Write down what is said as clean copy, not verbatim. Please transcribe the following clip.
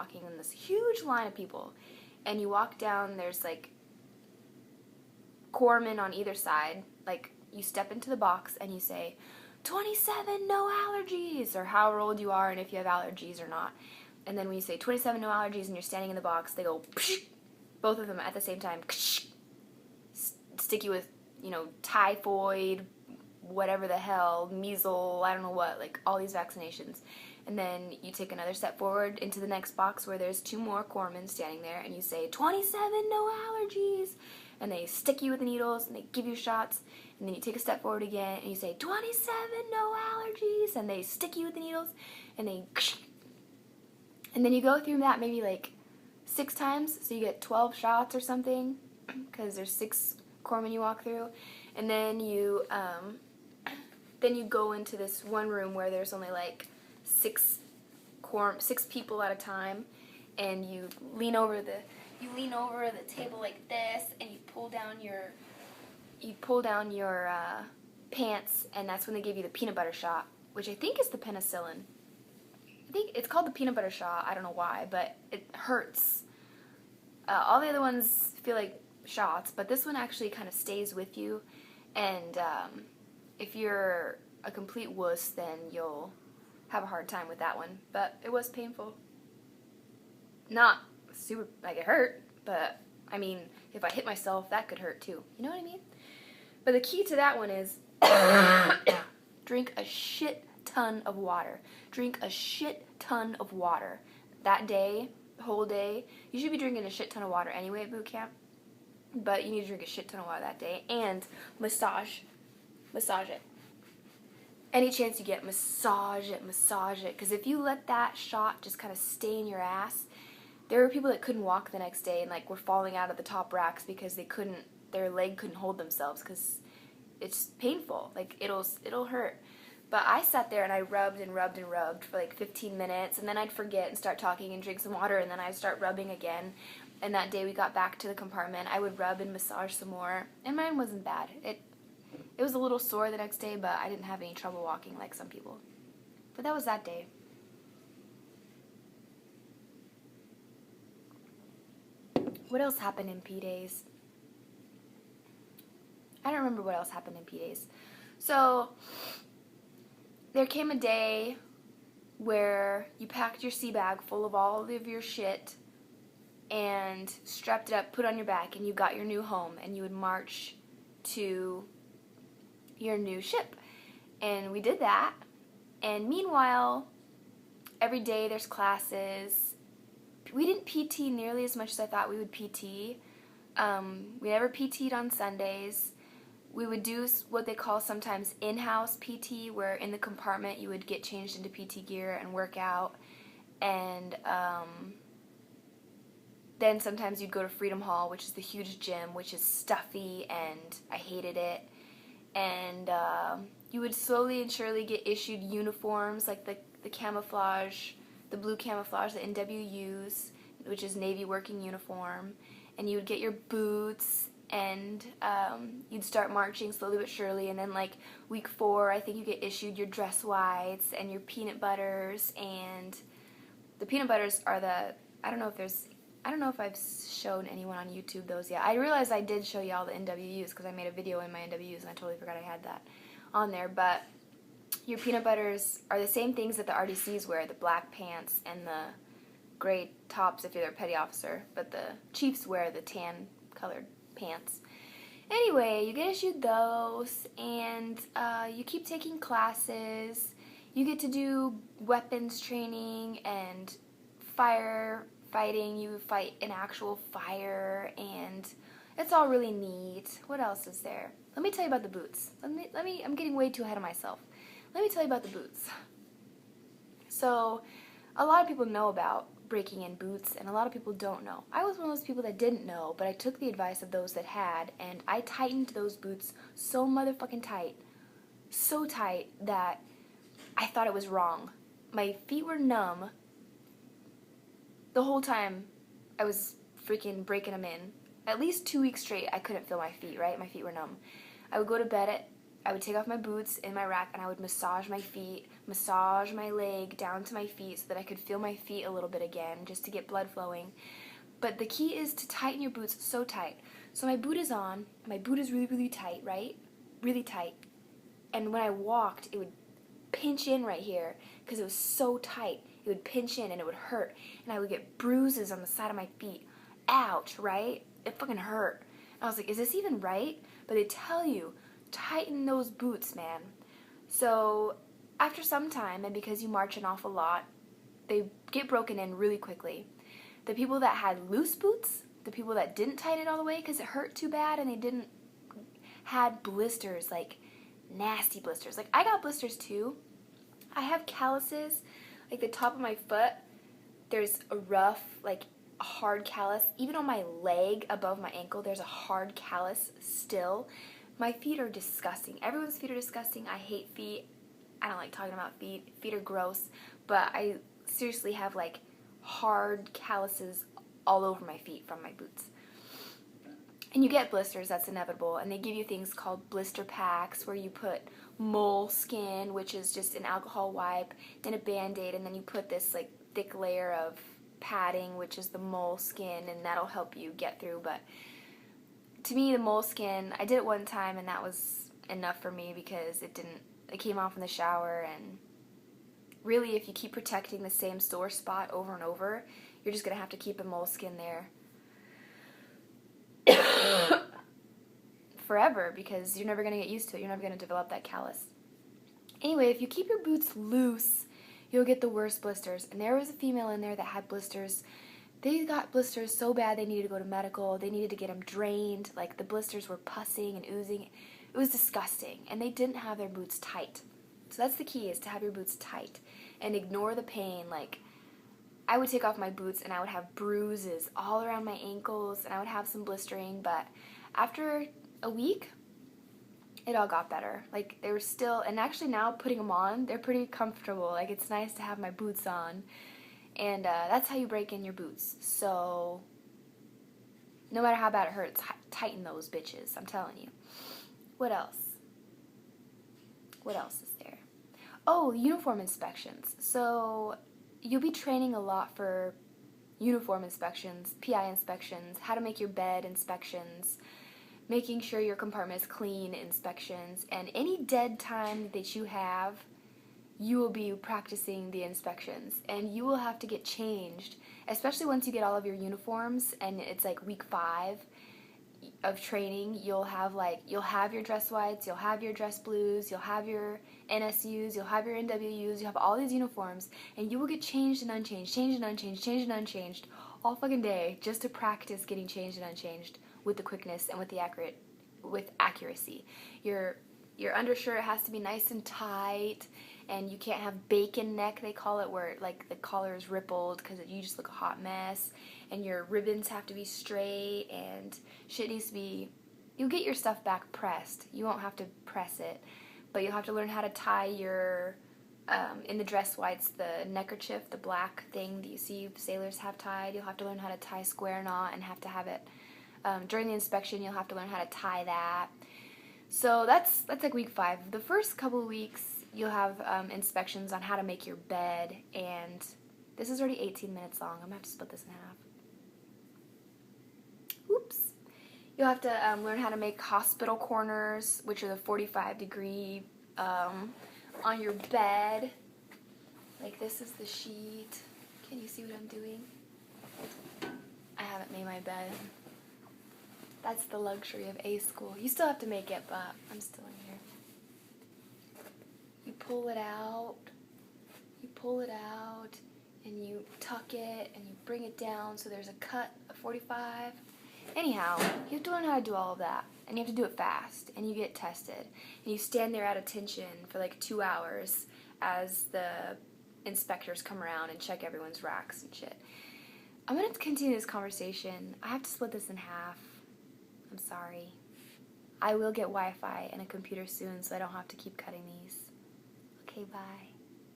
walking in this huge line of people. And you walk down, there's like corpsmen on either side. Like, you step into the box and you say, 27, no allergies, or however old you are and if you have allergies or not. And then when you say 27, no allergies, and you're standing in the box, they go, psh, both of them at the same time, psh, stick you with, you know, typhoid, whatever the hell, measles, I don't know what, like all these vaccinations. And then you take another step forward into the next box where there's 2 more corpsmen standing there, and you say, 27, no allergies. And they stick you with the needles, and they give you shots. And then you take a step forward again, and you say, 27, no allergies. And they stick you with the needles, and they... And then you go through that maybe like 6 times, so you get 12 shots or something, because there's 6 corpsmen you walk through. And then you go into this one room where there's only like 6 people at a time, and you lean over the table like this, and you pull down your pants, and that's when they give you the peanut butter shot, which I think is the penicillin. I think it's called the peanut butter shot. I don't know why, but it hurts. All the other ones feel like shots, but this one actually kind of stays with you, and if you're a complete wuss, then you'll have a hard time with that one. But it was painful. Not super, like it hurt, but I mean, if I hit myself, that could hurt too. You know what I mean? But the key to that one is drink a shit ton of water. Drink a shit ton of water. That day, the whole day, you should be drinking a shit ton of water anyway at boot camp, but you need to drink a shit ton of water that day, and massage it. Any chance you get, massage it, because if you let that shot just kind of stay in your ass, there were people that couldn't walk the next day and like were falling out of the top racks because their leg couldn't hold themselves because it's painful. Like, it'll hurt. But I sat there and I rubbed and rubbed and rubbed for like 15 minutes, and then I'd forget and start talking and drink some water, and then I'd start rubbing again. And that day we got back to the compartment, I would rub and massage some more, and mine wasn't bad. It was a little sore the next day, but I didn't have any trouble walking like some people. But that was that day. What else happened in P-Days? I don't remember what else happened in P-Days. So, there came a day where you packed your sea bag full of all of your shit and strapped it up, put it on your back, and you got your new home, and you would march to your new ship. And we did that. And meanwhile, every day there's classes. We didn't PT nearly as much as I thought we would PT. We never PT'd on Sundays. We would do what they call sometimes in-house PT, where in the compartment you would get changed into PT gear and work out. And then sometimes you'd go to Freedom Hall, which is the huge gym, which is stuffy, and I hated it. And you would slowly and surely get issued uniforms, like the camouflage, the blue camouflage that NW use, which is Navy working uniform. And you would get your boots, and you'd start marching slowly but surely, and then like week 4, I think you get issued your dress whites and your peanut butters, and the peanut butters are I don't know if I've shown anyone on YouTube those yet. I realized I did show you all the NWUs because I made a video in my NWUs and I totally forgot I had that on there, but your peanut butters are the same things that the RDCs wear, the black pants and the gray tops if you're a petty officer, but the chiefs wear the tan colored pants. Anyway, you get issued those, and you keep taking classes. You get to do weapons training and firefighting. You fight in actual fire, and it's all really neat. What else is there? Let me tell you about the boots. I'm getting way too ahead of myself. Let me tell you about the boots. So, a lot of people know about breaking in boots, and a lot of people don't know. I was one of those people that didn't know, but I took the advice of those that had, and I tightened those boots so motherfucking tight, so tight that I thought it was wrong. My feet were numb the whole time I was freaking breaking them in. At least 2 weeks straight, I couldn't feel my feet, right? My feet were numb. I would go to bed I would take off my boots in my rack and I would massage my feet, massage my leg down to my feet so that I could feel my feet a little bit again, just to get blood flowing. But the key is to tighten your boots so tight. So my boot is on, my boot is really, really tight, right? Really tight. And when I walked, it would pinch in right here because it was so tight. It would pinch in and it would hurt. And I would get bruises on the side of my feet. Ouch, right? It fucking hurt. And I was like, is this even right? But they tell you, tighten those boots, man. So after some time, and because you march an awful lot, they get broken in really quickly. The people that had loose boots, the people that didn't tighten it all the way because it hurt too bad and they didn't, had blisters, like nasty blisters. Like I got blisters too. I have calluses, like the top of my foot, there's a rough, like a hard callus. Even on my leg above my ankle, there's a hard callus still. My feet are disgusting. Everyone's feet are disgusting. I hate feet. I don't like talking about feet. Feet are gross. But I seriously have like hard calluses all over my feet from my boots. And you get blisters, that's inevitable. And they give you things called blister packs where you put moleskin, which is just an alcohol wipe, then a Band-Aid, and then you put this like thick layer of padding, which is the moleskin, and that'll help you get through. But to me, the moleskin, I did it one time and that was enough for me because it came off in the shower, and really if you keep protecting the same sore spot over and over, you're just going to have to keep a moleskin there forever because you're never going to get used to it. You're never going to develop that callus. Anyway, if you keep your boots loose, you'll get the worst blisters. And there was a female in there that had blisters. They got blisters so bad they needed to go to medical. They needed to get them drained. Like the blisters were pussing and oozing. It was disgusting. And they didn't have their boots tight. So that's the key, is to have your boots tight and ignore the pain. Like I would take off my boots and I would have bruises all around my ankles and I would have some blistering, but after a week, it all got better. Like they were still, and actually now putting them on, they're pretty comfortable. Like it's nice to have my boots on. And that's how you break in your boots. So no matter how bad it hurts, tighten those bitches, I'm telling you. What else? What else is there? Oh, uniform inspections. So you'll be training a lot for uniform inspections, PI inspections, how to make your bed inspections, making sure your compartment is clean inspections, and any dead time that you have, you will be practicing the inspections, and you will have to get changed, especially once you get all of your uniforms and it's like week 5 of training. You'll have your dress whites, you'll have your dress blues, you'll have your NSUs, you'll have your NWUs, you have all these uniforms, and you will get changed and unchanged, changed and unchanged, changed and unchanged all fucking day just to practice getting changed and unchanged with the quickness and with accuracy. Your undershirt has to be nice and tight, and you can't have bacon neck, they call it, where like the collar is rippled because you just look a hot mess. And your ribbons have to be straight, and shit needs to be, you'll get your stuff back pressed. You won't have to press it, but you'll have to learn how to tie your, in the dress whites, the neckerchief, the black thing that you see sailors have tied. You'll have to learn how to tie square knot and have to have it, during the inspection, you'll have to learn how to tie that. So that's like week 5. The first couple of weeks, you'll have inspections on how to make your bed, and this is already 18 minutes long. I'm going to have to split this in half. Oops. You'll have to learn how to make hospital corners, which are the 45-degree on your bed. Like this is the sheet. Can you see what I'm doing? I haven't made my bed. That's the luxury of A school. You still have to make it, but I'm still in here. You pull it out, and you tuck it, and you bring it down so there's a cut of 45. Anyhow, you have to learn how to do all of that, and you have to do it fast, and you get tested, and you stand there at attention for like 2 hours as the inspectors come around and check everyone's racks and shit. I'm going to continue this conversation. I have to split this in half. I'm sorry. I will get Wi-Fi and a computer soon, so I don't have to keep cutting these. Okay, bye.